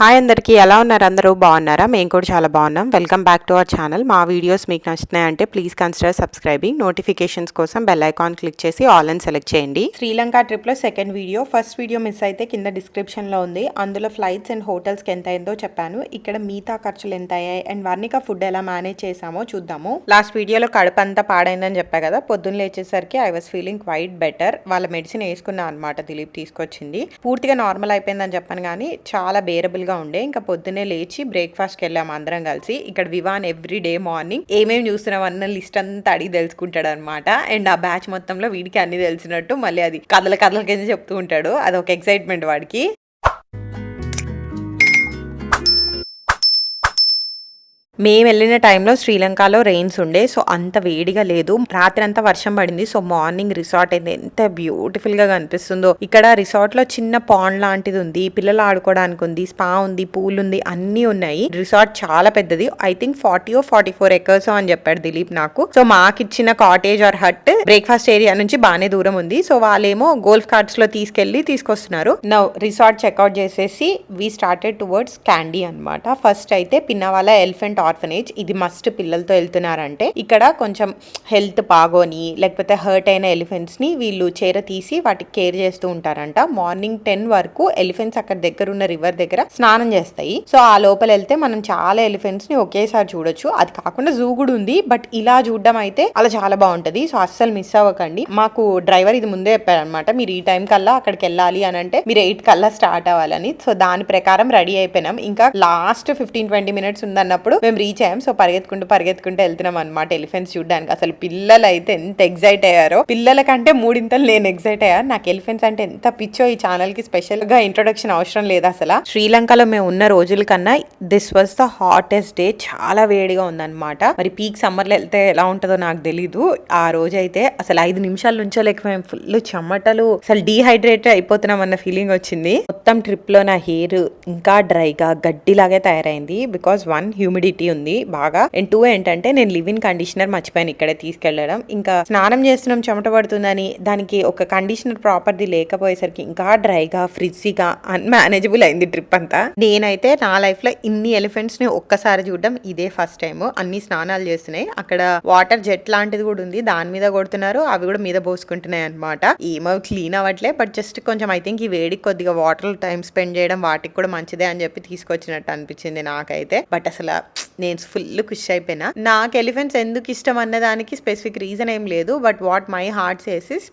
Hi అందరికీ, ఎలా ఉన్నారు? అందరూ బాగున్నారా? మేము కూడా చాలా బాగున్నాం. Welcome back to our channel. మా వీడియోస్ మీకు నచ్చుతున్నాయంటే ప్లీజ్ కన్సిడర్ సబ్స్క్రైబింగ్. నోటిఫికేషన్స్ కోసం బెల్ ఐకాన్ క్లిక్ చేసి ఆల్ అని సెలెక్ట్ చేయండి. శ్రీలంక ట్రిప్లో second video. First video miss అయితే కింద డిస్క్రిప్షన్లో ఉంది. అందులో ఫ్లైట్స్ అండ్ హోటల్స్కి ఎంత అయిందో చెప్పాను. ఇక్కడ మిగతా ఖర్చులు ఎంత అయ్యాయి అండ్ వర్ణిక ఫుడ్ ఎలా మేనేజ్ చేసామో చూద్దాము. లాస్ట్ వీడియోలో కడుపు అంతా పాడైందని చెప్పా కదా. పొద్దున్న లేచేసరికి I was feeling quite better. వాళ్ళ మెడిసిన్ వేసుకున్నా అనమాట, దిలీప్ తీసుకొచ్చింది. పూర్తిగా నార్మల్ అయిపోయిందని చెప్పాను కానీ చాలా బేరబుల్ ఉండే. ఇంకా పొద్దునే లేచి బ్రేక్ఫాస్ట్ కి వెళ్ళాము అందరం కలిసి. ఇక్కడ వివాన్ ఎవ్రీ డే మార్నింగ్ ఏమేమి చూస్తున్నాం అన్న లిస్ట్ అంతా అడిగి తెలుసుకుంటాడు అనమాట. అండ్ ఆ బ్యాచ్ మొత్తంలో వీడికి అన్ని తెలిసినట్టు మళ్ళీ అది కథల కింద చెప్తూ ఉంటాడు. అది ఒక ఎక్సైట్మెంట్ వాడికి. మేము వెళ్ళిన టైంలో శ్రీలంకలో రెయిన్స్ ఉండే, సో అంత వేడిగా లేదు. రాత్రి అంతా వర్షం పడింది. సో మార్నింగ్ రిసార్ట్ అయితే ఎంత బ్యూటిఫుల్ గా కనిపిస్తుందో. ఇక్కడ రిసార్ట్ లో చిన్న పాండ్ లాంటిది ఉంది, పిల్లలు ఆడుకోవడానికి ఉంది, స్పా ఉంది, పూల్ ఉంది, అన్ని ఉన్నాయి. రిసార్ట్ చాలా పెద్దది. ఐ థింక్ 44 ఎకర్స్ అని చెప్పాడు దిలీప్ నాకు. సో మాకు ఇచ్చిన cottage or hut breakfast area నుంచి బాగానే దూరం ఉంది. సో వాళ్ళేమో గోల్ఫ్ కార్ట్స్ లో తీసుకొస్తున్నారు. నౌ రిసార్ట్ చెక్అవుట్ చేసేసి వి స్టార్టెడ్ టువర్డ్స్ క్యాండీ అనమాట. ఫస్ట్ అయితే పిన్నవాళ్ళ ఎలిఫెంట్ ఆర్ఫనేజ్. ఇది మస్ట్ పిల్లలతో వెళ్తున్నారంటే. ఇక్కడ కొంచెం హెల్త్ బాగోని లేకపోతే హర్ట్ అయిన ఎలిఫెంట్స్ ని వీళ్ళు చేర తీసి వాటికి కేర్ చేస్తూ ఉంటారంట. మార్నింగ్ 10 వరకు ఎలిఫెంట్స్ అక్కడ దగ్గర ఉన్న రివర్ దగ్గర స్నానం చేస్తాయి. సో ఆ లోపల వెళ్తే మనం చాలా ఎలిఫెంట్స్ ని ఒకేసారి చూడొచ్చు. అది కాకుండా జూ కూడా ఉంది, బట్ ఇలా చూడడం అయితే అలా చాలా బాగుంటది. సో అస్సలు మిస్ అవ్వకండి. మాకు డ్రైవర్ ఇది ముందే చెప్పారనమాట, మీరు ఈ టైం కల్లా అక్కడికి వెళ్ళాలి అని అంటే మీరు 8 కల్లా స్టార్ట్ అవ్వాలని. సో దాని ప్రకారం రెడీ అయిపోయినాం. ఇంకా లాస్ట్ 15-20 మినిట్స్ ఉందన్నప్పుడు మేము రీచ్ అయ్యాం. సో పరిగెత్తుకుంటూ వెళ్తున్నాం అనమాట ఎలిఫెంట్స్ చూడడానికి. అసలు పిల్లలు అయితే ఎంత ఎగ్జైట్ అయ్యారో. పిల్లల కంటే 3 నేను ఎగ్జైట్ అయ్యాను. నాకు ఎలిఫెంట్స్ అంటే ఎంత పిచ్చో. ఈ ఛానల్ కి స్పెషల్ గా ఇంట్రొడక్షన్ అవసరం లేదు అసలు. శ్రీలంకలో మేము ఉన్న రోజుల కన్నా this was the hottest day. చాలా వేడిగా ఉందన్నమాట. మరి పీక్ సమ్మర్ లో వెళ్తే ఎలా ఉంటుందో నాకు తెలీదు. ఆ రోజు అయితే అసలు 5 నిమిషాల నుంచో లేక మేము ఫుల్ చెమటలు, అసలు డీహైడ్రేట్ అయిపోతున్నాం అన్న ఫీలింగ్ వచ్చింది. మొత్తం ట్రిప్ లో నా హెయిర్ ఇంకా డ్రైగా గడ్డిలాగే తయారైంది. బికాస్ 1 హ్యూమిడిటీ ఉంది బాగా, అండ్ 2 ఏంటంటే నేను లివ్ ఇన్ కండిషనర్ మర్చిపోయాను ఇక్కడే తీసుకెళ్లడం. ఇంకా స్నానం చేస్తున్నాం చెమట పడుతుందని, దానికి ఒక కండిషనర్ ప్రాపర్ది లేకపోయేసరికి ఇంకా డ్రైగా ఫ్రిజ్జీగా అన్మేనేజబుల్ అయింది ట్రిప్ అంతా. నేనైతే నా లైఫ్ లో ఇన్ని ఎలిఫెంట్స్ ని ఒక్కసారి చూడడం ఇదే ఫస్ట్ టైం. అన్ని స్నానాలు చేస్తున్నాయి. అక్కడ వాటర్ జెట్ లాంటిది కూడా ఉంది, దాని మీద కొడుతున్నారు. అవి కూడా మీద పోసుకుంటున్నాయి అనమాట. ఏమో క్లీన్ అవ్వట్లే, బట్ జస్ట్ కొంచెం ఐ థింక్ ఈ వేడికి కొద్దిగా వాటర్ టైం స్పెండ్ చేయడం వాటికి కూడా మంచిదే అని చెప్పి తీసుకొచ్చినట్టు అనిపించింది నాకైతే. బట్ అసలు నేను ఫుల్ ఖుషి అయిపోయినా. నాకు ఎలిఫెంట్స్ ఎందుకు ఇష్టం అన్నదానికి స్పెసిఫిక్ రీజన్ ఏం లేదు, but what my heart says is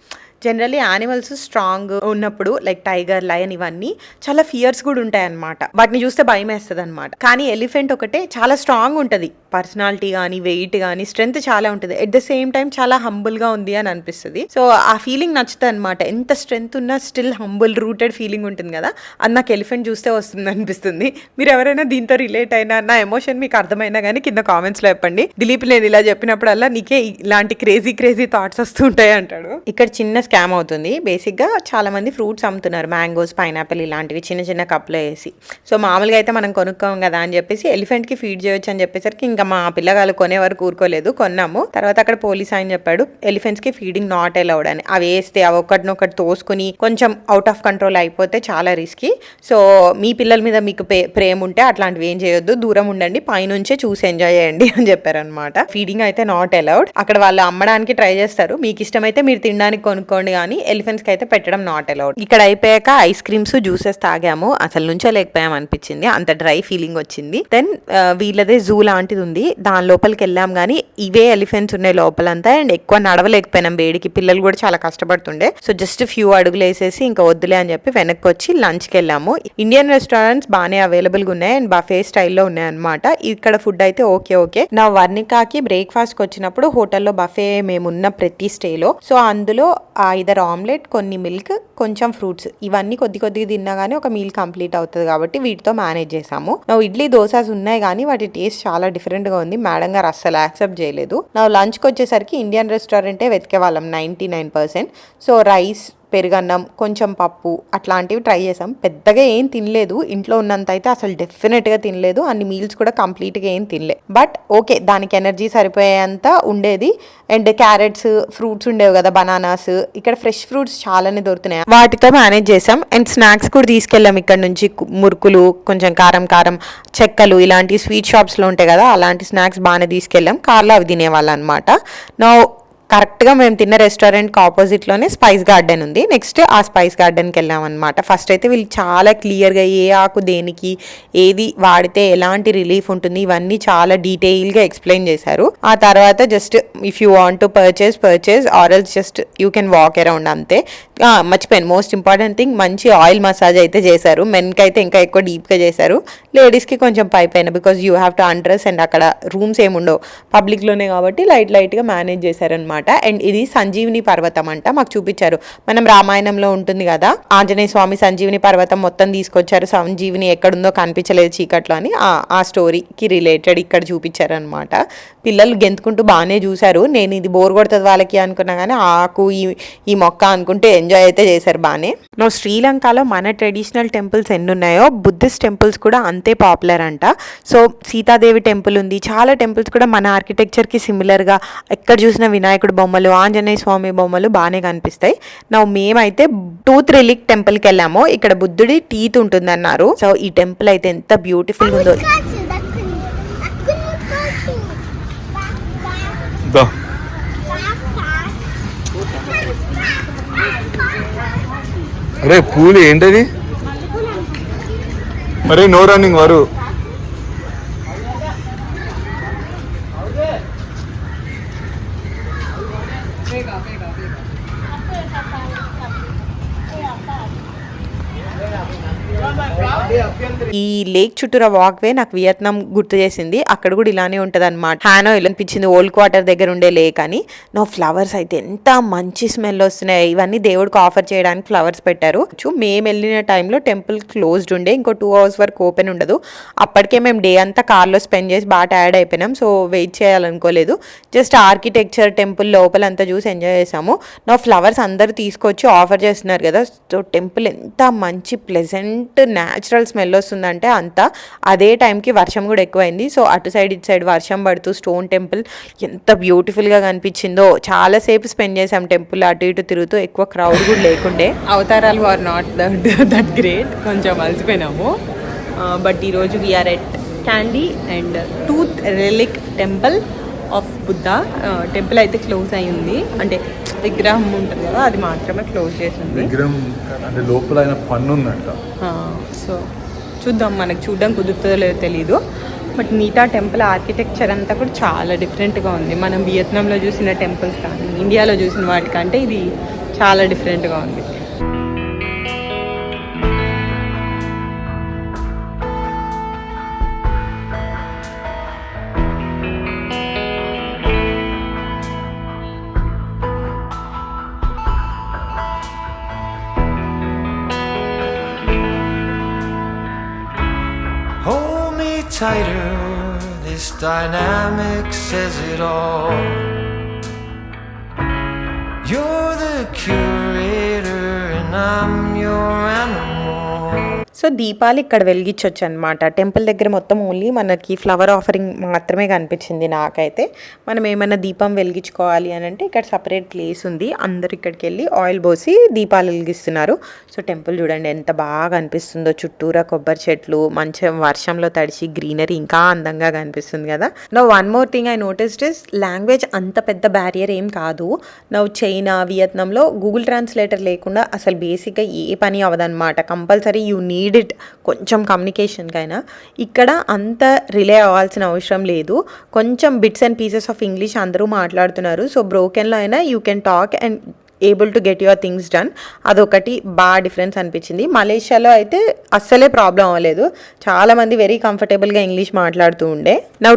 generally animals strong ఉన్నప్పుడు లైక్ టైగర్, లయన్ ఇవన్నీ చాలా ఫియర్స్ కూడా ఉంటాయి అనమాట. వాటిని చూస్తే భయం వేస్తుంది అనమాట. కానీ ఎలిఫెంట్ ఒకటే చాలా స్ట్రాంగ్ ఉంటుంది. పర్సనాలిటీ కానీ వెయిట్ కానీ స్ట్రెంత్ చాలా ఉంటుంది. ఎట్ ద సేమ్ టైం చాలా హంబుల్ గా ఉంది అని అనిపిస్తుంది. సో ఆ ఫీలింగ్ నచ్చుతుంది అనమాట. ఎంత స్ట్రెంత్ ఉన్నా స్టిల్ హంబుల్ రూటెడ్ ఫీలింగ్ ఉంటుంది కదా, అది నాకు ఎలిఫెంట్ చూస్తే వస్తుంది అనిపిస్తుంది. మీరు ఎవరైనా దీంతో రిలేట్ అయినా, నా ఎమోషన్ మీకు అర్థమైనా కానీ కింద కామెంట్స్ లో చెప్పండి. దిలీప్ నేను ఇలా చెప్పినప్పుడల్లా నీకే ఇలాంటి క్రేజీ థాట్స్ వస్తుంటాయి అంటాడు. ఇక్కడ చిన్న స్కామ్ అవుతుంది. బేసిక్గా చాలా మంది ఫ్రూట్స్ అమ్ముతున్నారు, మ్యాంగోస్, పైనాపిల్ ఇలాంటివి చిన్న కప్లో వేసి. సో మామూలుగా అయితే మనం కొనుక్కోం కదా అని చెప్పేసి ఎలిఫెంట్కి ఫీడ్ చేయొచ్చు అని చెప్పేసరికి ఇంకా మా పిల్లగాళ్ళు కొనే వరకు ఊరుకోలేదు, కొన్నాము. తర్వాత అక్కడ పోలీస్ ఆయన చెప్పాడు ఎలిఫెంట్స్కి ఫీడింగ్ నాట్ అలౌడ్ అని. అవి వేస్తే అవి ఒకటినొకటి తోసుకుని కొంచెం అవుట్ ఆఫ్ కంట్రోల్ అయిపోతే చాలా రిస్కీ. సో మీ పిల్లల మీద మీకు ప్రేమ ఉంటే అట్లాంటివి ఏం చేయొద్దు, దూరం ఉండండి, పైనుంచే చూసి ఎంజాయ్ చేయండి అని చెప్పారనమాట. ఫీడింగ్ అయితే నాట్ అలౌడ్. అక్కడ వాళ్ళు అమ్మడానికి ట్రై చేస్తారు, మీకు ఇష్టమైతే మీరు తినడానికి కొనుక్కోండి కానీ ఎలిఫెంట్స్ కి అయితే పెట్టడం నాట్ అలౌడ్. ఇక్కడ అయిపోయాక ఐస్ క్రీమ్స్, జ్యూసెస్ తాగాము. అసలు నుంచో లేకపోయాం అనిపించింది, అంత డ్రై ఫీలింగ్ వచ్చింది. దెన్ వీళ్ళదే జూ లాంటిది ఉంది, దాని లోపలికి వెళ్ళాం. కానీ ఇవే ఎలిఫెంట్స్ ఉన్నాయి లోపలంతా. అండ్ ఎక్కువ నడవలేకపోయినాం వేడికి, పిల్లలు కూడా చాలా కష్టపడుతుండే. సో జస్ట్ ఫ్యూ అడుగులు వేసేసి ఇంకా వద్దులే అని చెప్పి వెనక్కి వచ్చి లంచ్కి వెళ్ళాము. ఇండియన్ రెస్టారెంట్స్ బాగానే అవైలబుల్ గా ఉన్నాయి అండ్ బఫే స్టైల్లో ఉన్నాయి అనమాట. ఇక్కడ ఫుడ్ అయితే ఓకే. నా వర్ణికాకి బ్రేక్ఫాస్ట్ కి వచ్చినప్పుడు హోటల్లో బఫే మేమున్న ప్రతి స్టేలో. సో అందులో ఇదర్ ఆమ్లెట్, కొన్ని మిల్క్, కొంచెం ఫ్రూట్స్, ఇవన్నీ కొద్దిగా తిన్నా కానీ ఒక మీల్ కంప్లీట్ అవుతుంది కాబట్టి వీటితో మేనేజ్ చేసాము. నా ఇడ్లీ దోసాస్ ఉన్నాయి కానీ వాటి టేస్ట్ చాలా డిఫరెంట్ గా ఉంది. మేడం గారు అస్సలు యాక్సెప్ట్ చేయలేదు. నా లంచ్కి వచ్చేసరికి ఇండియన్ రెస్టారెంటే వెతికే వాళ్ళం 99%. సో రైస్, పెరుగన్నం, కొంచెం పప్పు అట్లాంటివి ట్రై చేసాం. పెద్దగా ఏం తినలేదు, ఇంట్లో ఉన్నంత అయితే అసలు డెఫినెట్గా తినలేదు. అన్ని మీల్స్ కూడా కంప్లీట్గా ఏం తినలే. బట్ ఓకే, దానికి ఎనర్జీ సరిపోయేంత ఉండేది. అండ్ క్యారెట్స్, ఫ్రూట్స్ ఉండేవి కదా, బనానాస్, ఇక్కడ ఫ్రెష్ ఫ్రూట్స్ చాలానే దొరుకుతున్నాయి, వాటితో మేనేజ్ చేసాం. అండ్ స్నాక్స్ కూడా తీసుకెళ్ళాం ఇక్కడ నుంచి. మురుకులు, కొంచెం కారం కారం చెక్కలు, ఇలాంటి స్వీట్ షాప్స్లో ఉంటాయి కదా, అలాంటి స్నాక్స్ బాగానే తీసుకెళ్ళాం. కార్లో అవి తినేవాళ్ళు అనమాట. నా కరెక్ట్గా మేము తిన్న రెస్టారెంట్కి ఆపోజిట్లోనే స్పైస్ గార్డెన్ ఉంది. నెక్స్ట్ ఆ స్పైస్ గార్డెన్కి వెళ్ళామన్నమాట. ఫస్ట్ అయితే వీళ్ళు చాలా క్లియర్గా ఏ ఆకు దేనికి, ఏది వాడితే ఎలాంటి రిలీఫ్ ఉంటుంది, ఇవన్నీ చాలా డీటెయిల్గా ఎక్స్ప్లెయిన్ చేశారు. ఆ తర్వాత just if you want to purchase or else just you can walk around అంతే. మర్చిపోయాను, మోస్ట్ ఇంపార్టెంట్ థింగ్, మంచి ఆయిల్ మసాజ్ అయితే చేశారు. మెన్కి అయితే ఇంకా ఎక్కువ డీప్గా చేశారు, లేడీస్కి కొంచెం పైన, because you have to అండ్రెస్. And అక్కడ రూమ్స్ ఏముండవు, పబ్లిక్లోనే కాబట్టి లైట్గా మేనేజ్ చేశారనమాట. అండ్ ఇది సంజీవిని పర్వతం అంట, మాకు చూపించారు. మనం రామాయణంలో ఉంటుంది కదా, ఆంజనేయ స్వామి సంజీవిని పర్వతం మొత్తం తీసుకొచ్చారు, సంజీవిని ఎక్కడుందో కనిపించలేదు చీకట్లో అని, ఆ స్టోరీకి రిలేటెడ్ ఇక్కడ చూపించారనమాట. పిల్లలు గెంతుకుంటూ బాగానే చూశారు. నేను ఇది బోర్ కొడుతుంది వాళ్ళకి అనుకున్నా కానీ ఆకు ఈ మొక్క అనుకుంటే ఎంజాయ్ అయితే చేశారు బాగానే. నువ్వు శ్రీలంకలో మన ట్రెడిషనల్ టెంపుల్స్ ఎన్ని ఉన్నాయో, బుద్ధిస్ట్ టెంపుల్స్ కూడా అంతే పాపులర్ అంట. సో సీతాదేవి టెంపుల్ ఉంది, చాలా టెంపుల్స్ కూడా మన ఆర్కిటెక్చర్కి సిమిలర్గా, ఎక్కడ చూసిన వినాయకుడు బొమ్మలు, ఆంజనేయ స్వామి బొమ్మలు బాగానే కనిపిస్తాయి. మేమైతే టూత్ రిలిక్ టెంపుల్కి వెళ్ళాము. ఇక్కడ బుద్ధుడి టీత్ ఉంటుందన్నారు. సో ఈ టెంపుల్ అయితే ఎంత బ్యూటిఫుల్గా ఉందో. అరే పూలు ఏంటది మరి, నో రన్నింగ్ వారు. ఈ లేక్ చుట్టూరా వాక్వే నాకు వియత్నాం గుర్తు చేసింది. అక్కడ కూడా ఇలానే ఉంటుంది అనమాట. హ్యానోయ్ అనిపించింది, ఓల్డ్ క్వార్టర్ దగ్గర ఉండే లేక్ అని. ఫ్లవర్స్ అయితే ఎంత మంచి స్మెల్ వస్తున్నాయి. ఇవన్నీ దేవుడికి ఆఫర్ చేయడానికి ఫ్లవర్స్ పెట్టారు. మేము వెళ్ళిన టైంలో టెంపుల్ క్లోజ్డ్ ఉండే, ఇంకో 2 hours వరకు ఓపెన్ ఉండదు. అప్పటికే మేము డే అంతా కార్లో స్పెండ్ చేసి బాగా టైర్డ్ అయిపోయినాం. సో వెయిట్ చేయాలనుకోలేదు, జస్ట్ ఆర్కిటెక్చర్, టెంపుల్ లోపలంతా చూసి ఎంజాయ్ చేసాము. ఫ్లవర్స్ అందరూ తీసుకొచ్చి ఆఫర్ చేస్తున్నారు కదా. సో టెంపుల్ ఎంత మంచి ప్లెజెంట్ న్యాచురల్ స్మెల్ వస్తుందంటే అంతా. అదే టైంకి వర్షం కూడా ఎక్కువైంది. సో అటు సైడ్ ఇటు సైడ్ వర్షం పడుతూ స్టోన్ టెంపుల్ ఎంత బ్యూటిఫుల్గా కనిపించిందో. చాలాసేపు స్పెండ్ చేసాం టెంపుల్ అటు ఇటు తిరుగుతూ, ఎక్కువ క్రౌడ్ కూడా లేకుండే. అవతారాలు ఆర్ నాట్ దట్ గ్రేట్, కొంచెం అలసిపోయినాము. బట్ ఈరోజు we are at Kandy and tooth relic temple of Buddha. Temple అయితే క్లోజ్ అయ్యింది, అంటే విగ్రహం ఉంటుంది కదా అది మాత్రమే క్లోజ్ చేసింది. విగ్రహం అంటే లోపల ఆయన పన్ను ఉందంట. సో చూద్దాం, మనకు చూడడం కుదురుతుందో లేదో తెలీదు. బట్ మిగతా టెంపుల్ ఆర్కిటెక్చర్ అంతా కూడా చాలా డిఫరెంట్గా ఉంది. మనం వియత్నాంలో చూసిన టెంపుల్స్ కానీ ఇండియాలో చూసిన వాటికంటే ఇది చాలా డిఫరెంట్గా ఉంది. Tighter, this dynamic says it all. You're the curator and I'm your animal. So దీపాలు ఇక్కడ వెలిగించవచ్చు అనమాట. టెంపుల్ దగ్గర మొత్తం ఓన్లీ మనకి ఫ్లవర్ ఆఫరింగ్ మాత్రమే కనిపించింది నాకైతే. మనం ఏమైనా దీపం వెలిగించుకోవాలి అని అంటే ఇక్కడ సపరేట్ ప్లేస్ ఉంది. అందరు ఇక్కడికి వెళ్ళి ఆయిల్ పోసి దీపాలు వెలిగిస్తున్నారు. సో టెంపుల్ చూడండి ఎంత బాగా అనిపిస్తుందో, చుట్టూరా కొబ్బరి చెట్లు, మంచి వర్షంలో తడిచి గ్రీనరీ ఇంకా అందంగా కనిపిస్తుంది కదా. One more thing I noticed is language అంత పెద్ద బ్యారియర్ ఏం కాదు. చైనా, వియత్నాంలో గూగుల్ ట్రాన్స్లేటర్ లేకుండా అసలు బేసిక్గా ఏ పని అవ్వదన్నమాట. కంపల్సరీ యూ నీడ్ ఇట్ కొంచెం కమ్యూనికేషన్కైనా. ఇక్కడ అంత రిలే అవ్వాల్సిన అవసరం లేదు. కొంచెం bits and pieces of English అందరూ మాట్లాడుతున్నారు. సో బ్రోకెన్లో అయినా you can talk and able to get your things done. అదొకటి బాగా డిఫరెన్స్ అనిపించింది. మలేషియాలో అయితే అస్సలే ప్రాబ్లం అవ్వలేదు, చాలామంది వెరీ కంఫర్టబుల్గా ఇంగ్లీష్ మాట్లాడుతూ ఉండే.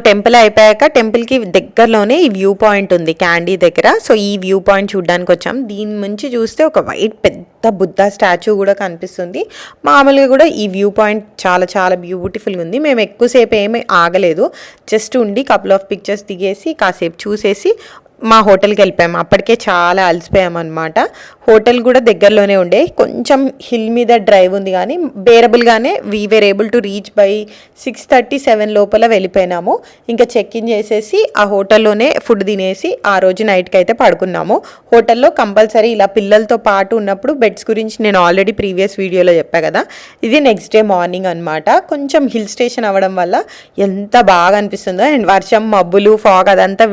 టెంపుల్ అయిపోయాక టెంపుల్కి దగ్గరలోనే ఈ వ్యూ పాయింట్ ఉంది క్యాండీ దగ్గర. సో ఈ వ్యూ పాయింట్ చూడడానికి వచ్చాం. దీని నుంచి చూస్తే ఒక వైట్ పెద్ద బుద్ధ స్టాచ్యూ కూడా కనిపిస్తుంది. మామూలుగా కూడా ఈ వ్యూ పాయింట్ చాలా చాలా బ్యూటిఫుల్గా ఉంది. మేము ఎక్కువసేపు ఏమీ ఆగలేదు, జస్ట్ ఉండి కపుల్ ఆఫ్ పిక్చర్స్ దిగేసి కాసేపు చూసేసి మా హోటల్కి వెళ్ళిపోయాము. అప్పటికే చాలా అలసిపోయాము అనమాట. హోటల్ కూడా దగ్గరలోనే ఉండే, కొంచెం హిల్ మీద డ్రైవ్ ఉంది కానీ బేరబుల్గానే we were able to reach by 6:37 లోపల వెళ్ళిపోయినాము. ఇంకా చెక్ ఇన్ చేసేసి ఆ హోటల్లోనే ఫుడ్ తినేసి ఆ రోజు నైట్కి అయితే పడుకున్నాము. హోటల్లో కంపల్సరీ ఇలా పిల్లలతో పాటు ఉన్నప్పుడు బెడ్స్ గురించి నేను ఆల్రెడీ ప్రీవియస్ వీడియోలో చెప్పా కదా. ఇది నెక్స్ట్ డే మార్నింగ్ అనమాట. కొంచెం హిల్ స్టేషన్ అవ్వడం వల్ల ఎంత బాగా అనిపిస్తుందో. అండ్ వర్షం, మబ్బులు, ఫాగ్ అదంతా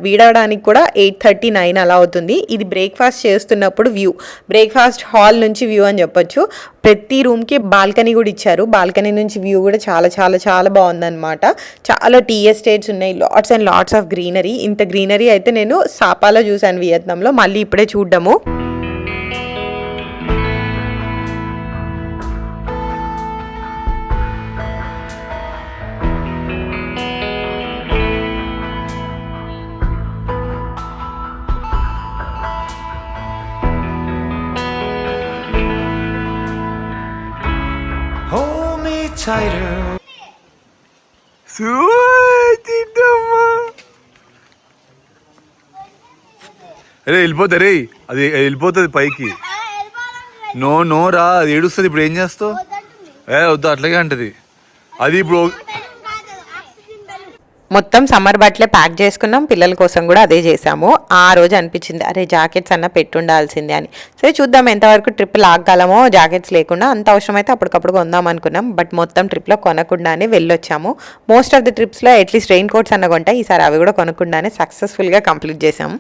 వీడడానికి కూడా 8:39 అలా అవుతుంది. ఇది బ్రేక్ఫాస్ట్ చేస్తున్నప్పుడు వ్యూ, బ్రేక్ఫాస్ట్ హాల్ నుంచి వ్యూ అని చెప్పొచ్చు. ప్రతి రూమ్కి బాల్కనీ కూడా ఇచ్చారు. బాల్కనీ నుంచి వ్యూ కూడా చాలా చాలా చాలా బాగుందన్నమాట. చాలా టీ ఎస్టేట్స్ ఉన్నాయి, lots and lots of greenery. ఇంత గ్రీనరీ అయితే నేను సాపాలో చూశాను వియత్నాంలో, మళ్ళీ ఇప్పుడే చూడ్డము. Hold me tighter. అరే వెళ్ళిపోతా రే, అది వెళ్ళిపోతుంది పైకి. నో రా, అది ఏడుస్తుంది. ఇప్పుడు ఏం చేస్తావు? వద్దు, అట్లాగే అంటది అది. ఇప్పుడు మొత్తం సమ్మర్ బట్టలే ప్యాక్ చేసుకున్నాం, పిల్లల కోసం కూడా అదే చేసాము. ఆ రోజు అనిపించింది అరే జాకెట్స్ అన్న పెట్టుండాల్సిందే అని. సరే చూద్దాం ఎంతవరకు ట్రిప్ లాగలమో జాకెట్స్ లేకుండా. అంత అవసరమైతే అప్పటికప్పుడు కొందాం అనుకున్నాం, బట్ మొత్తం ట్రిప్లో కొనకుండానే వెళ్ళొచ్చాము. మోస్ట్ ఆఫ్ ది ట్రిప్స్లో అట్లీస్ట్ రెయిన్ కోట్స్ అన్న కొంటే ఈసారి అవి కూడా కొనకుండానే సక్సెస్ఫుల్గా కంప్లీట్ చేసాము.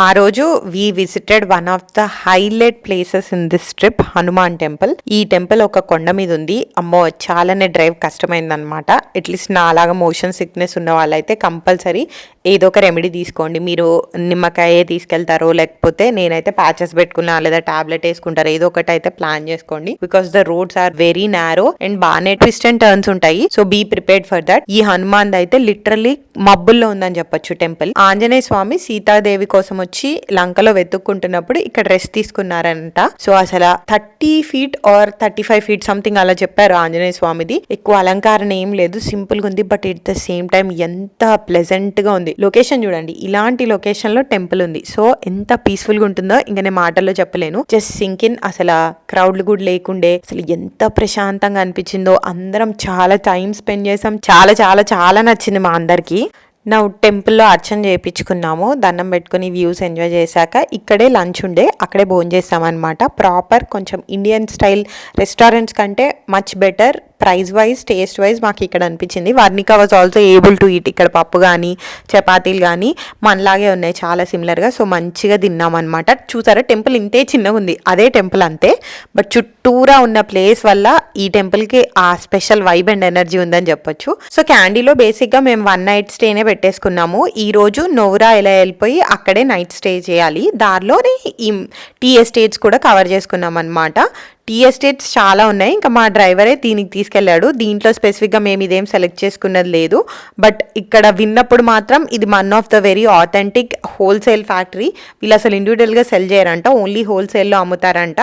ఆ రోజు we visited one of the highlight places in this trip, Hanuman temple. ఈ టెంపుల్ ఒక కొండ మీద ఉంది. అమ్మో చాలానే డ్రైవ్ కష్టమైందనమాట. అట్లీస్ట్ నా అలాగా మోషన్ సిక్నెస్ ఉన్న వాళ్ళైతే కంపల్సరీ ఏదో ఒక రెమెడీ తీసుకోండి. మీరు నిమ్మకాయ తీసుకెళ్తారో లేకపోతే నేనైతే ప్యాచెస్ పెట్టుకున్నా లేదా టాబ్లెట్ వేసుకుంటారు, ఏదో ఒకటి అయితే ప్లాన్ చేసుకోండి. Because the roads are very narrow and బాగానే ట్విస్ట్ అండ్ టర్న్స్ ఉంటాయి. So be prepared for that. ఈ హనుమాన్ అయితే లిటరల్లీ మబ్బుల్లో ఉందని చెప్పొచ్చు టెంపుల్. ఆంజనేయ స్వామి సీతాదేవి కోసం వచ్చి లంకలో వెతుక్కుంటున్నప్పుడు ఇక్కడ రెస్ట్ తీసుకున్నారంట. సో అసలు 30 feet or 35 feet సంథింగ్ అలా చెప్పారు ఆంజనేయ స్వామిది. ఎక్కువ అలంకారణ ఏం లేదు, సింపుల్ గా ఉంది. But at the same time ఎంత ప్లెజెంట్ గా ఉంది. లొకేషన్ చూడండి, ఇలాంటి లొకేషన్ లో టెంపుల్ ఉంది. సో ఎంత పీస్ఫుల్ గా ఉంటుందో ఇంకా నేను మాటల్లో చెప్పలేను. Just sink in. అసలు క్రౌడ్లు కూడా లేకుండే అసలు ఎంత ప్రశాంతంగా అనిపించిందో. అందరం చాలా టైం స్పెండ్ చేసాం. చాలా చాలా చాలా నచ్చింది మా అందరికి. నా టెంపుల్లో అర్చన చేయించుకున్నాము, దండం పెట్టుకుని వ్యూస్ ఎంజాయ్ చేశాక ఇక్కడే లంచ్ ఉండే, అక్కడే భోజనం చేస్తామన్నమాట. ప్రాపర్ కొంచెం ఇండియన్ స్టైల్ రెస్టారెంట్స్ కంటే much better price wise, taste wise మాకు ఇక్కడ అనిపించింది. Varnika was also able to eat. ఇక్కడ పప్పు కానీ చపాతీలు కానీ మనలాగే ఉన్నాయి, చాలా సిమిలర్గా. సో మంచిగా తిన్నామన్నమాట. చూసారా టెంపుల్ ఇంతే చిన్నగా ఉంది, అదే టెంపుల్ అంతే. బట్ చుట్టూరా ఉన్న ప్లేస్ వల్ల ఈ టెంపుల్కి ఆ స్పెషల్ వైబ్ అండ్ ఎనర్జీ ఉందని చెప్పొచ్చు. సో క్యాండీలో బేసిక్గా మేము 1 night స్టేనే పెట్టేసుకున్నాము. ఈ రోజు నోవ్రా ఎలా వెళ్ళిపోయి అక్కడే నైట్ స్టే చేయాలి. దారిలోనే ఈ టీ ఎస్టేట్స్ కూడా కవర్ చేసుకున్నాం అనమాట. టీ ఎస్టేట్స్ చాలా ఉన్నాయి. ఇంకా మా డ్రైవరే దీనికి తీసుకెళ్ళాడు. దీంట్లో స్పెసిఫిక్గా మేము ఇదేం సెలెక్ట్ చేసుకున్నది లేదు. బట్ ఇక్కడ విన్నప్పుడు మాత్రం ఇది one of the very authentic wholesale factory. వీళ్ళు అసలు ఇండివిజువల్గా సెల్ చేయరంట, ఓన్లీ హోల్సేల్లో అమ్ముతారంట.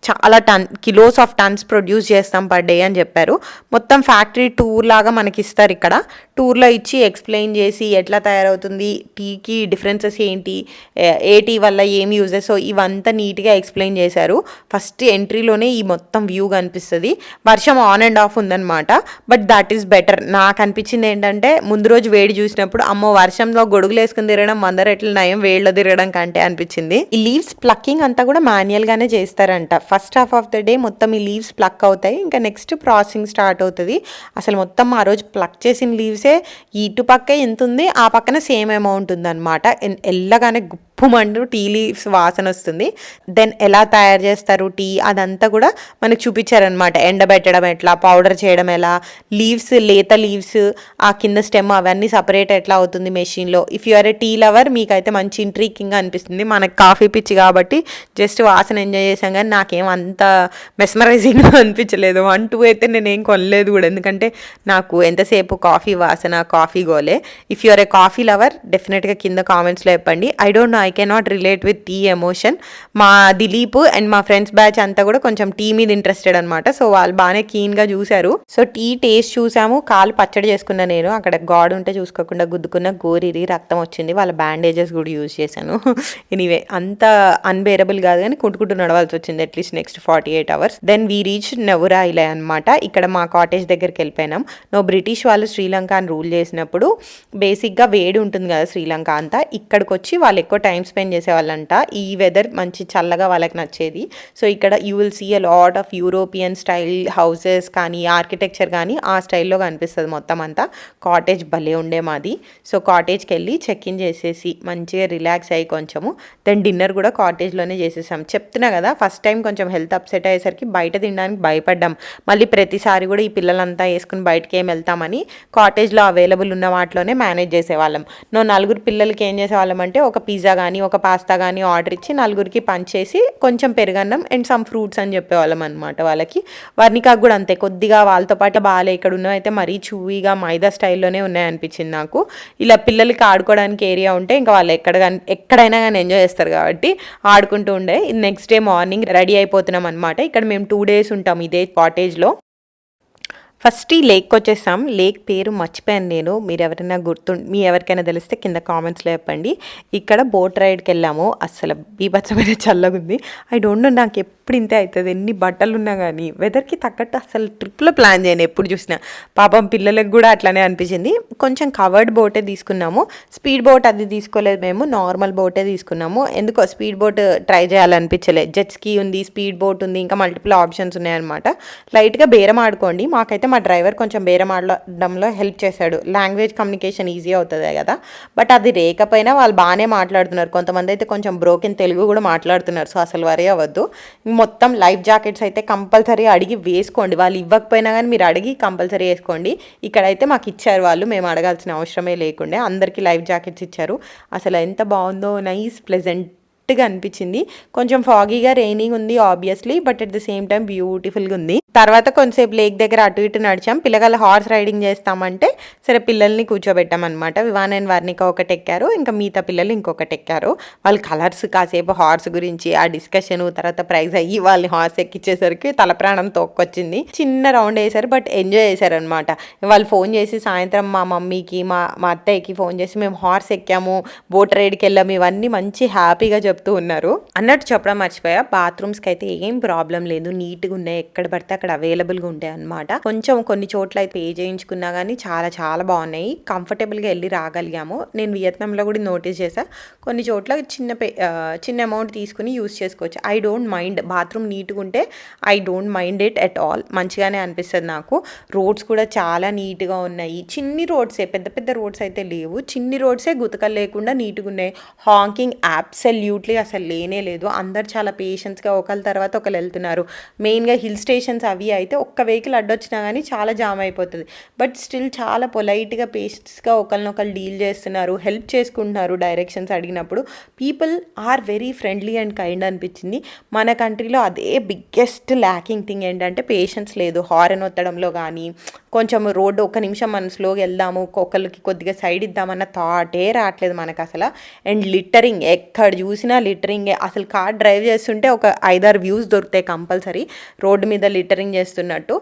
చాలా కిలోస్ ఆఫ్ టన్స్ ప్రొడ్యూస్ చేస్తాం పర్ డే అని చెప్పారు. మొత్తం ఫ్యాక్టరీ టూర్ లాగా మనకి ఇస్తారు ఇక్కడ. టూర్లో ఇచ్చి ఎక్స్ప్లెయిన్ చేసి ఎట్లా తయారవుతుంది, టీకి డిఫరెన్సెస్ ఏంటి, ఏ టీ వల్ల ఏం యూజెస్, సో ఇవంతా నీట్గా ఎక్స్ప్లెయిన్ చేశారు. ఫస్ట్ ఎంట్రీలోనే ఈ మొత్తం వ్యూ కనిపిస్తుంది. వర్షం ఆన్ అండ్ ఆఫ్ ఉందన్నమాట. But that is better. నాకు అనిపించింది ఏంటంటే ముందు రోజు వేడి చూసినప్పుడు అమ్మో వర్షంలో గొడుగులు వేసుకుని తిరగడం మందర ఎట్లా నయం వేడిలో తిరగడం కంటే అనిపించింది. ఈ లీవ్స్ ప్లక్కింగ్ అంతా కూడా మాన్యువల్ గానే చేస్తారంట. First half of the day మొత్తం ఈ లీవ్స్ ప్లక్ అవుతాయి, ఇంకా నెక్స్ట్ ప్రాసెసింగ్ స్టార్ట్ అవుతుంది. అసలు మొత్తం ఆ రోజు ప్లక్ చేసిన లీవ్సే ఇటు పక్క ఎంత ఉంది, ఆ పక్కన సేమ్ అమౌంట్ ఉందన్నమాట. ఎల్లగానే గుప్పుమంటూ టీ లీవ్స్ వాసన వస్తుంది. దెన్ ఎలా తయారు చేస్తారు టీ అదంతా కూడా మనకు చూపించారనమాట. ఎండబెట్టడం ఎట్లా, పౌడర్ చేయడం ఎలా, లీవ్స్ లేత లీవ్స్ ఆ కింద స్టెమ్ అవన్నీ సపరేట్ ఎట్లా అవుతుంది మెషిన్లో. If you are a tea lover మీకైతే మంచి ఇంట్రీకింగ్గా అనిపిస్తుంది. మనకు కాఫీ పిచ్చి కాబట్టి జస్ట్ వాసన ఎంజాయ్ చేసాం, కానీ నాకేం అంత మెస్మరైజింగ్గా అనిపించలేదు. 1-2 అయితే నేనేం కొనలేదు కూడా, ఎందుకంటే నాకు ఎంతసేపు కాఫీ వాసన, కాఫీ గోలే. If you are a coffee lover డెఫినెట్గా కింద కామెంట్స్లో చెప్పండి. I don't know, I cannot relate with tea emotion. మా దిలీప్ అండ్ మా ఫ్రెండ్స్ బ్యాచ్ అంతా కూడా కొంచెం టీ మీద ఇంట్రెస్టెడ్ అనమాట. సో వాళ్ళు బాగానే కీన్గా చూశారు. సో టీ టేస్ట్ చూసాము. కాలు పచ్చడి చేసుకున్నా నేను, అక్కడ గాడ్ ఉంటే చూసుకోకుండా గుద్దుకున్న, గోరిరి రక్తం వచ్చింది. వాళ్ళ బ్యాండేజెస్ కూడా యూజ్ చేశాను. ఎనీవే అంత అన్బేరబుల్ కాదు, కానీ కుంటుకుంటూ నడవాల్సి వచ్చింది at least next 48 hours. Then we reach నెవురా ఐలాండ్ అనమాట. ఇక్కడ మా కాటేజ్ దగ్గరికి వెళ్ళిపోయినాం. బ్రిటిష్ వాళ్ళు శ్రీలంకని రూల్ చేసినప్పుడు బేసిక్గా వేడి ఉంటుంది కదా శ్రీలంక అంతా, ఇక్కడికి వచ్చి వాళ్ళు ఎక్కువ టైం స్పెండ్ చేసేవాళ్ళంట. ఈ వెదర్ మంచి చల్లగా వాళ్ళకి నచ్చేది. సో ఇక్కడ you will see a lot of European style houses కానీ ఆర్కిటెక్చర్ కానీ ఆ స్టైల్లో కనిపిస్తుంది మొత్తం అంతా. కాటేజ్ భలే ఉండే మాది. సో కాటేజ్కి వెళ్ళి చెక్ ఇన్ చేసేసి మంచిగా రిలాక్స్ అయ్యి కొంచెము దెన్ డిన్నర్ కూడా కాటేజ్లోనే చేసేసాం. చెప్తున్నా కదా ఫస్ట్ టైం కొంచెం హెల్త్ అప్సెట్ అయ్యేసరికి బయట తినడానికి భయపడ్డాం. మళ్ళీ ప్రతిసారి కూడా ఈ పిల్లలంతా వేసుకుని బయటకి ఏం వెళ్తామని కాటేజ్లో అవైలబుల్ ఉన్న వాటిలోనే మేనేజ్ చేసేవాళ్ళం. నలుగురు పిల్లలకి ఏం చేసేవాళ్ళం అంటే ఒక పిజ్జా కానీ ఒక పాస్తా కానీ ఆర్డర్ ఇచ్చి నలుగురికి పంచేసి కొంచెం పెరుగన్నం అండ్ సమ్ ఫ్రూట్స్ అని చెప్పేవాళ్ళం అనమాట వాళ్ళకి. వర్ణికాకు కూడా అంతే, కొద్దిగా వాళ్ళతో పాటు బాగాలే, ఇక్కడ ఉన్నవైతే మరీ చూవిగా మైదా స్టైల్లోనే ఉన్నాయనిపించింది నాకు. ఇలా పిల్లలకి ఆడుకోవడానికి ఏరియా ఉంటే ఇంకా వాళ్ళు ఎక్కడైనా కానీ ఎంజాయ్ చేస్తారు కాబట్టి ఆడుకుంటూ ఉండే. నెక్స్ట్ డే మార్నింగ్ రెడీ అయిపోతున్నాం అనమాట. ఇక్కడ మేము 2 days ఉంటాం ఇదే కాటేజ్లో. ఫస్ట్ ఈ లేక్కి వచ్చేసాం. లేక్ పేరు మర్చిపోయాను నేను, మీరు ఎవరైనా మీ ఎవరికైనా తెలిస్తే కింద కామెంట్స్లో చెప్పండి. ఇక్కడ బోట్ రైడ్కి వెళ్ళాము. అసలు బీభత్సమైన చల్లగా ఉంది. ఐ డోంట్ నో, నాకు ఎప్పుడు ఇంతే అవుతుంది, ఎన్ని బట్టలు ఉన్నా కానీ వెదర్కి తగ్గట్టు అసలు ట్రిప్లో ప్లాన్ చేయను ఎప్పుడు చూసినా. పాపం పిల్లలకు కూడా అట్లానే అనిపించింది. కొంచెం కవర్డ్ బోటే తీసుకున్నాము. స్పీడ్ బోట్ అది తీసుకోలేదు మేము, నార్మల్ బోటే తీసుకున్నాము. ఎందుకో స్పీడ్ బోట్ ట్రై చేయాలనిపించలేదు. జెట్ స్కీ ఉంది, స్పీడ్ బోట్ ఉంది, ఇంకా మల్టిపుల్ ఆప్షన్స్ ఉన్నాయన్నమాట. లైట్గా బేరం ఆడుకోండి. మాకైతే మా డ్రైవర్ కొంచెం బేరం ఆడడంలో హెల్ప్ చేశాడు. లాంగ్వేజ్ కమ్యూనికేషన్ ఈజీ అవుతుంది కదా, బట్ అది లేకపోయినా వాళ్ళు బాగానే మాట్లాడుతున్నారు. కొంతమంది అయితే కొంచెం బ్రోకెన్ తెలుగు కూడా మాట్లాడుతున్నారు. సో అసలు వరే అవ్వద్దు. మొత్తం లైఫ్ జాకెట్స్ అయితే కంపల్సరీ అడిగి వేసుకోండి. వాళ్ళు ఇవ్వకపోయినా కానీ మీరు అడిగి కంపల్సరీ వేసుకోండి. ఇక్కడైతే మాకు ఇచ్చారు వాళ్ళు, మేము అడగాల్సిన అవసరమే లేకుండే. అందరికీ లైఫ్ జాకెట్స్ ఇచ్చారు. అసలు ఎంత బాగుందో, నైస్ ప్లెజెంట్గా అనిపించింది. కొంచెం ఫాగీగా రైనింగ్ ఉంది obviously, but at the same time బ్యూటిఫుల్గా ఉంది. తర్వాత కొంతసేపు లేక్ దగ్గర అటు ఇటు నడిచాం. పిల్లగాళ్ళు హార్స్ రైడింగ్ చేస్తామంటే సరే పిల్లల్ని కూర్చోబెట్టామన్నమాట. వివాన్ అండ్ వర్ణిక ఒకటి ఎక్కారు, ఇంకా మిగతా పిల్లలు ఇంకొకటి ఎక్కారు. వాళ్ళు కలర్స్ కాసేపు హార్స్ గురించి ఆ డిస్కషన్, తర్వాత ప్రైజ్ అయ్యి వాళ్ళని హార్స్ ఎక్కించేసరికి తల ప్రాణం తోక్కొచ్చింది. చిన్న రౌండ్ వేశారు బట్ ఎంజాయ్ చేశారు అనమాట. వాళ్ళు ఫోన్ చేసి సాయంత్రం మా మమ్మీకి మా అత్తయ్యకి ఫోన్ చేసి మేము హార్స్ ఎక్కాము, బోట్ రైడ్కి వెళ్ళాము, ఇవన్నీ మంచి హ్యాపీగా చెప్తూ ఉన్నారు. అన్నట్టు చెప్పడం మర్చిపోయా, బాత్రూమ్స్కి అయితే ఏం ప్రాబ్లం లేదు, నీట్గా ఉన్నాయి, ఎక్కడ పడితే అక్కడ అవైలబుల్గా ఉంటాయి అనమాట. కొంచెం కొన్ని చోట్ల అయితే పే చేయించుకున్నా కానీ చాలా చాలా బాగున్నాయి, కంఫర్టబుల్గా వెళ్ళి రాగలిగాము. నేను వియత్నాంలో కూడా నోటీస్ చేసా, కొన్ని చోట్ల చిన్న అమౌంట్ తీసుకుని యూస్ చేసుకోవచ్చు. ఐ డోంట్ మైండ్, బాత్రూమ్ నీట్గా ఉంటే I don't mind it at all, మంచిగానే అనిపిస్తుంది నాకు. రోడ్స్ కూడా చాలా నీట్గా ఉన్నాయి. చిన్ని రోడ్సే, పెద్ద పెద్ద రోడ్స్ అయితే లేవు, చిన్ని రోడ్సే గుతకలు లేకుండా నీట్గా ఉన్నాయి. హాంకింగ్ అబ్సల్యూట్లీ అసలు లేనే లేదు. అందరు చాలా పేషెన్స్గా ఒకళ్ళ తర్వాత ఒకళ్ళు వెళ్తున్నారు. మెయిన్గా హిల్ స్టేషన్స్ అవి అయితే ఒక్క వెహికల్ అడ్డొచ్చినా కానీ చాలా జామ్ అయిపోతుంది. బట్ స్టిల్ చాలా పొలైట్గా పేషెన్స్గా ఒకరినొకరు డీల్ చేస్తున్నారు, హెల్ప్ చేసుకుంటున్నారు డైరెక్షన్స్ అడిగినప్పుడు. People are very friendly and kind అనిపించింది. మన కంట్రీలో అదే బిగ్గెస్ట్ ల్యాకింగ్ థింగ్ ఏంటంటే పేషెన్స్ లేదు. హారన్ ఒత్తడంలో కానీ, కొంచెం రోడ్డు ఒక్క నిమిషం మనం స్లోగా వెళ్దాము, ఒకళ్ళకి కొద్దిగా సైడ్ ఇద్దామన్న థాటే రావట్లేదు మనకు అసలు. అండ్ లిటరింగ్, ఎక్కడ చూసినా లిటరింగే. అసలు కార్ డ్రైవ్ చేస్తుంటే ఒక 5-6 వ్యూస్ దొరుకుతాయి కంపల్సరీ రోడ్డు మీద లిటరింగ్ చేస్తున్నట్టు.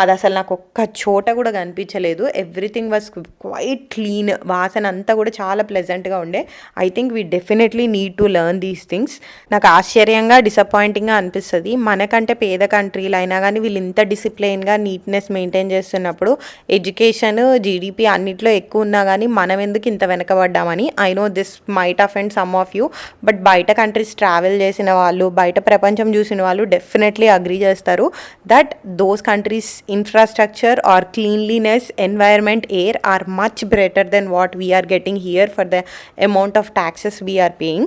అది అసలు నాకు ఒక్క చోట కూడా కనిపించలేదు. Everything was quite clean. వాసన అంతా కూడా చాలా ప్లెజెంట్గా ఉండే. I think we definitely need to learn these things. నాకు ఆశ్చర్యంగా డిసప్పాయింటింగ్గా అనిపిస్తుంది. మనకంటే పేద కంట్రీలు అయినా కానీ వీళ్ళు ఇంత డిసిప్లైన్గా నీట్నెస్ మెయింటైన్ చేస్తున్నప్పుడు, ఎడ్యుకేషన్, జీడిపి అన్నిట్లో ఎక్కువ ఉన్నా కానీ మనం ఎందుకు ఇంత వెనకబడ్డామని. I know this might offend some of you, but బయట కంట్రీస్ ట్రావెల్ చేసిన వాళ్ళు, బయట ప్రపంచం చూసిన వాళ్ళు డెఫినెట్లీ అగ్రీ చేస్తారు that that those countries' infrastructure or cleanliness, environment, air are much better than what we are getting here for the amount of taxes we are paying.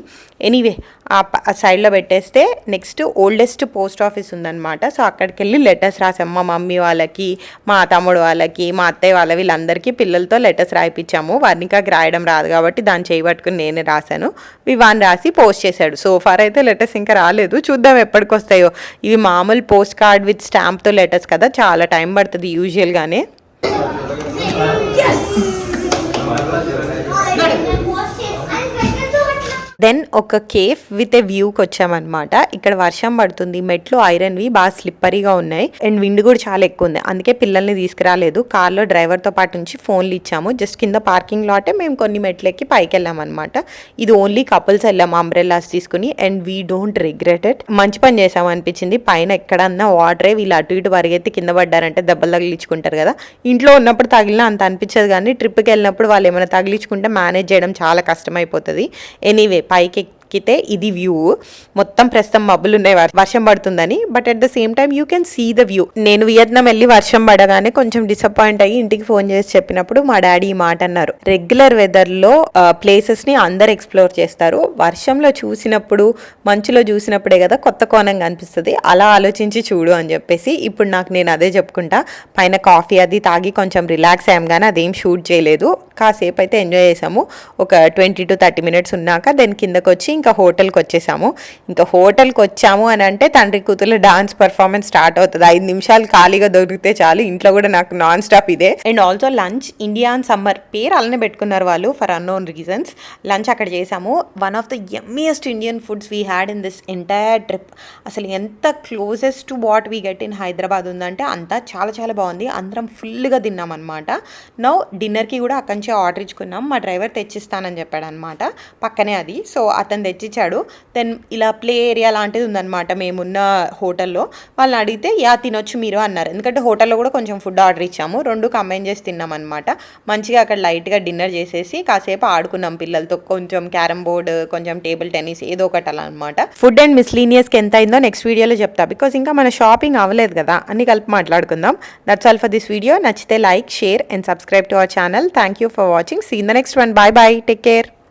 Anyway, ఆ సైడ్లో పెట్టేస్తే నెక్స్ట్ ఓల్డెస్ట్ పోస్ట్ ఆఫీస్ ఉందన్నమాట. So అక్కడికి వెళ్ళి letters రాసాం మా mummy వాళ్ళకి, మా తమ్ముడు వాళ్ళకి, మా అత్తయ్య వాళ్ళ వీళ్ళందరికీ పిల్లలతో లెటర్స్ రాయిపించాము. వర్ణికకి రాయడం రాదు కాబట్టి దాన్ని చేయబట్టుకుని నేనే రాశాను. వివాన్ రాసి పోస్ట్ చేశాడు. సో ఫార్ అయితే లెటర్స్ ఇంకా రాలేదు, చూద్దాం ఎప్పటికి వస్తాయో. ఇవి మామూలు పోస్ట్ కార్డ్ విత్ స్టాంప్తో లెటర్స్ కదా, చాలా టైం పడుతుంది యూజువల్గానే. దెన్ ఒక కేఫ్ విత్ ఏ వ్యూకి వచ్చామన్నమాట. ఇక్కడ వర్షం పడుతుంది, మెట్లు ఐరన్వి బాగా స్లిప్పరీగా ఉన్నాయి అండ్ విండ్ కూడా చాలా ఎక్కువ ఉంది. అందుకే పిల్లల్ని తీసుకురాలేదు, కార్లో డ్రైవర్తో పాటు నుంచి ఫోన్లు ఇచ్చాము. జస్ట్ కింద పార్కింగ్ లాటే మేము కొన్ని మెట్లు ఎక్కి పైకి వెళ్ళామన్నమాట. ఇది ఓన్లీ కపుల్స్ వెళ్ళాము అంబ్రెల్లాస్ తీసుకుని and we don't regret it. మంచి పని చేసాము అనిపించింది. పైన ఎక్కడన్నా వాటరే, వీళ్ళు అటు ఇటు పరిగెత్తి కింద పడ్డారంటే దెబ్బలు తగిలించుకుంటారు కదా. ఇంట్లో ఉన్నప్పుడు తగిలినా అంత అనిపించదు, కానీ ట్రిప్కి వెళ్ళినప్పుడు వాళ్ళు ఏమైనా తగిలించుకుంటే మేనేజ్ చేయడం చాలా కష్టమైపోతుంది. ఎనీవే పైకి ఎక్కితే ఇది వ్యూ. మొత్తం ప్రస్తుతం మబ్బులు ఉన్నాయి వర్షం పడుతుందని, but at the same time you can see the view. నేను వియత్నాం వెళ్ళి వర్షం పడగానే కొంచెం డిసప్పాయింట్ అయ్యి ఇంటికి ఫోన్ చేసి చెప్పినప్పుడు మా డాడీ ఈ మాట అన్నారు, రెగ్యులర్ వెదర్లో ప్లేసెస్ని అందరు ఎక్స్ప్లోర్ చేస్తారు, వర్షంలో చూసినప్పుడు మంచులో చూసినప్పుడే కదా కొత్త కోణంగా అనిపిస్తుంది, అలా ఆలోచించి చూడు అని చెప్పేసి. ఇప్పుడు నాకు నేను అదే చెప్పుకుంటా. పైన కాఫీ అది తాగి కొంచెం రిలాక్స్ అయ్యాం, కానీ అదేం షూట్ చేయలేదు. కాసేపు అయితే ఎంజాయ్ చేసాము. ఒక 20 to 30 minutes ఉన్నాక దెన్ కిందకు వచ్చి ఇంకా హోటల్కి వచ్చేసాము. ఇంకా హోటల్కి వచ్చాము అని అంటే తండ్రి కూతురు డాన్స్ పర్ఫార్మెన్స్ స్టార్ట్ అవుతుంది. 5 నిమిషాలు ఖాళీగా దొరికితే చాలు. ఇంట్లో కూడా నాకు నాన్ స్టాప్ ఇదే. And also lunch India and summer పేరు అలానే పెట్టుకున్నారు వాళ్ళు ఫర్ అన్నోన్ రీజన్స్. లంచ్ అక్కడ చేసాము. One of the yummiest Indian foods we had in this entire trip. అసలు ఎంత closest to what we get in Hyderabad ఉందంటే అంతా చాలా చాలా బాగుంది. అందరం ఫుల్గా తిన్నాం అనమాట. నౌ డిన్నర్కి కూడా అక్కడి నుంచి ఆర్డర్ ఇచ్చుకున్నాం. మా డ్రైవర్ తెచ్చిస్తానని చెప్పాడు అనమాట, పక్కనే అది. సో అతను తెచ్చిచ్చాడు. దెన్ ఇలా ప్లే ఏరియా లాంటిది ఉందన్నమాట మేమున్న హోటల్లో. వాళ్ళని అడిగితే యా తినొచ్చు మీరు అన్నారు, ఎందుకంటే హోటల్లో కూడా కొంచెం ఫుడ్ ఆర్డర్ ఇచ్చాము. 2 కంబైన్ చేసి తిన్నాం అనమాట. మంచిగా అక్కడ లైట్గా డిన్నర్ చేసేసి కాసేపు ఆడుకున్నాం పిల్లలతో. కొంచెం క్యారమ్ బోర్డ్, కొంచెం టేబుల్ టెన్నిస్, ఏదో ఒకటి అలా అనమాట. ఫుడ్ అండ్ మిస్లీనియస్కి ఎంత అయిందో నెక్స్ట్ వీడియోలో చెప్తా, బికాజ్ ఇంకా మన షాపింగ్ అవ్వలేదు కదా, అన్ని కలిపి మాట్లాడుకుందాం. That's all for this video. నచ్చితే like, share and subscribe to our channel. Thank you for watching. See in the next one. Bye bye. Take care.